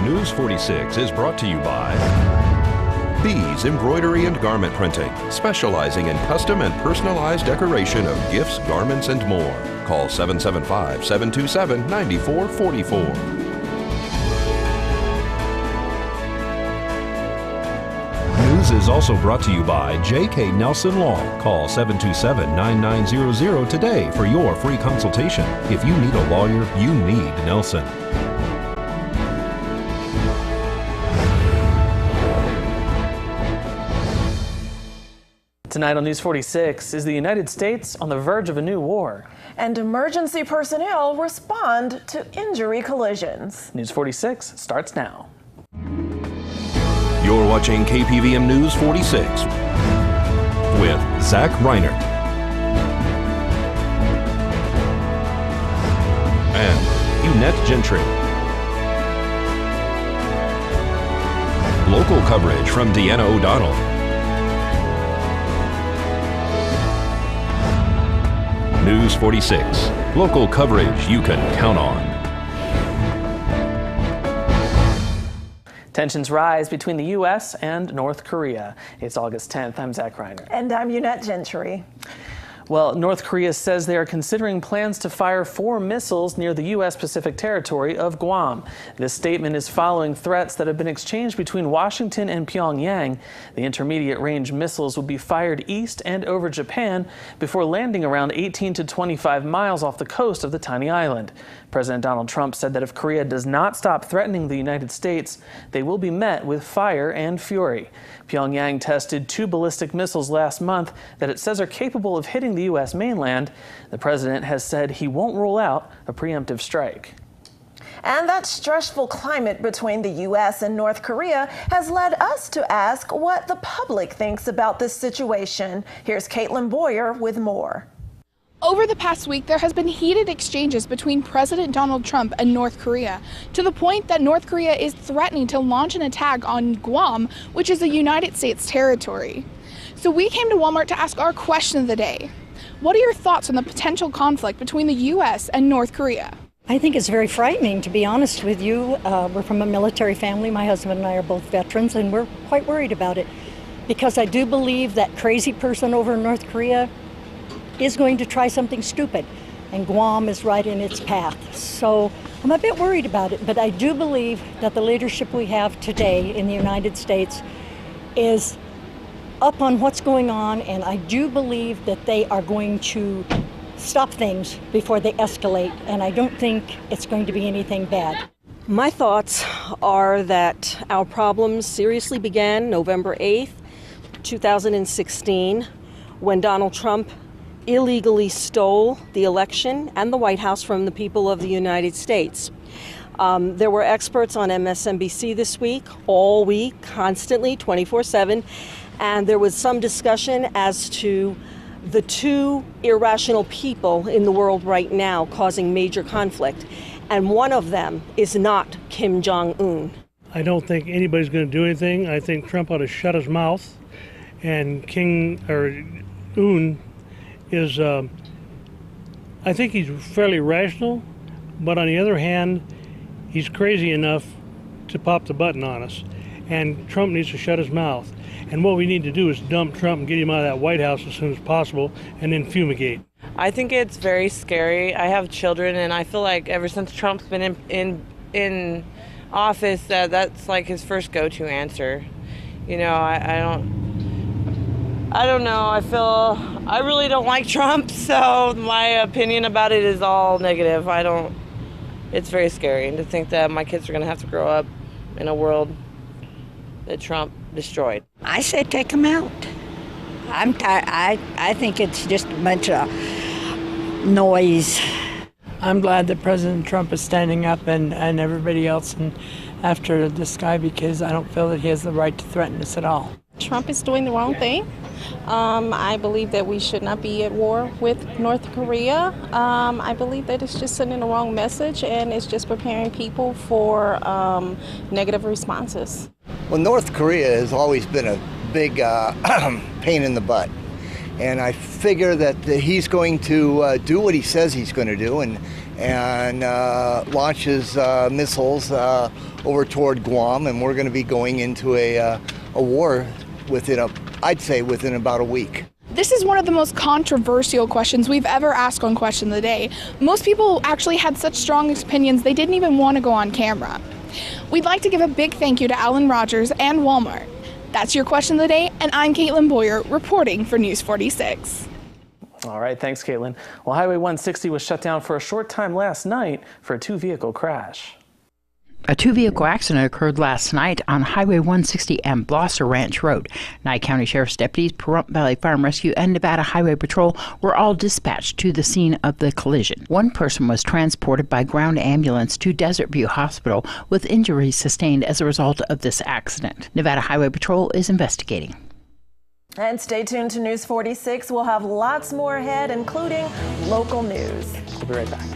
News 46 is brought to you by Bees Embroidery and Garment Printing, specializing in custom and personalized decoration of gifts, garments, and more. Call 775-727-9444. News is also brought to you by J.K. Nelson Law. Call 727-9900 today for your free consultation. If you need a lawyer, you need Nelson. Tonight on News 46, is the United States on the verge of a new war? And emergency personnel respond to injury collisions. News 46 starts now. You're watching KPVM News 46 with Zach Reinert and Eunette Gentry. Local coverage from Deanna O'Donnell. News 46, local coverage you can count on. Tensions rise between the U.S. and North Korea. It's August 10th. I'm Zach Reinert. And I'm Eunette Gentry. Well, North Korea says they are considering plans to fire 4 missiles near the U.S. Pacific territory of Guam. This statement is following threats that have been exchanged between Washington and Pyongyang. The intermediate-range missiles will be fired east and over Japan before landing around 18 to 25 miles off the coast of the tiny island. President Donald Trump said that if Korea does not stop threatening the United States, they will be met with fire and fury. Pyongyang tested 2 ballistic missiles last month that it says are capable of hitting the U.S. mainland. The president has said he won't rule out a preemptive strike. And that stressful climate between the U.S. and North Korea has led us to ask what the public thinks about this situation. Here's Katlyn Boyer with more. Over the past week, there has been heated exchanges between President Donald Trump and North Korea, to the point that North Korea is threatening to launch an attack on Guam, which is a United States territory. So we came to Walmart to ask our question of the day. What are your thoughts on the potential conflict between the U.S. and North Korea? I think it's very frightening, to be honest with you. We're from a military family. My husband and I are both veterans, and we're quite worried about it, because I do believe that crazy person over in North Korea is going to try something stupid, and Guam is right in its path. So I'm a bit worried about it, but I do believe that the leadership we have today in the United States is up on what's going on, and I do believe that they are going to stop things before they escalate, and I don't think it's going to be anything bad. My thoughts are that our problems seriously began November 8th, 2016, when Donald Trump illegally stole the election and the White House from the people of the United States. There were experts on MSNBC this week, all week, constantly, 24/7, and there was some discussion as to the 2 irrational people in the world right now causing major conflict, and one of them is not Kim Jong-un. I don't think anybody's going to do anything. I think Trump ought to shut his mouth, and Un is, I think he's fairly rational, but on the other hand, he's crazy enough to pop the button on us. And Trump needs to shut his mouth. And what we need to do is dump Trump and get him out of that White House as soon as possible, and then fumigate. I think it's very scary. I have children, and I feel like ever since Trump's been in office, that's like his first go-to answer. You know, I don't know. I really don't like Trump, so my opinion about it is all negative. It's very scary, and to think that my kids are going to have to grow up in a world that Trump destroyed. I say take him out. I'm tired. I think it's just a bunch of noise. I'm glad that President Trump is standing up and everybody else and after this guy, because I don't feel that he has the right to threaten us at all. Trump is doing the wrong thing. I believe that we should not be at war with North Korea. I believe that it's just sending the wrong message, and it's just preparing people for negative responses. Well, North Korea has always been a big pain in the butt. And I figure that he's going to do what he says he's going to do, and and launches missiles over toward Guam, and we're going to be going into a war within I'd say within about a week. This is one of the most controversial questions we've ever asked on Question of the Day. Most people actually had such strong opinions they didn't even want to go on camera. We'd like to give a big thank you to Alan Rogers and Walmart. That's your Question of the Day, and I'm Katlyn Boyer reporting for News 46. All right, thanks, Caitlin. Well, Highway 160 was shut down for a short time last night for a two-vehicle crash. A two-vehicle accident occurred last night on Highway 160 and Blosser Ranch Road. Nye County Sheriff's deputies, Pahrump Valley Fire and Rescue, and Nevada Highway Patrol were all dispatched to the scene of the collision. One person was transported by ground ambulance to Desert View Hospital with injuries sustained as a result of this accident. Nevada Highway Patrol is investigating. And stay tuned to News 46. We'll have lots more ahead, including local news. We'll be right back.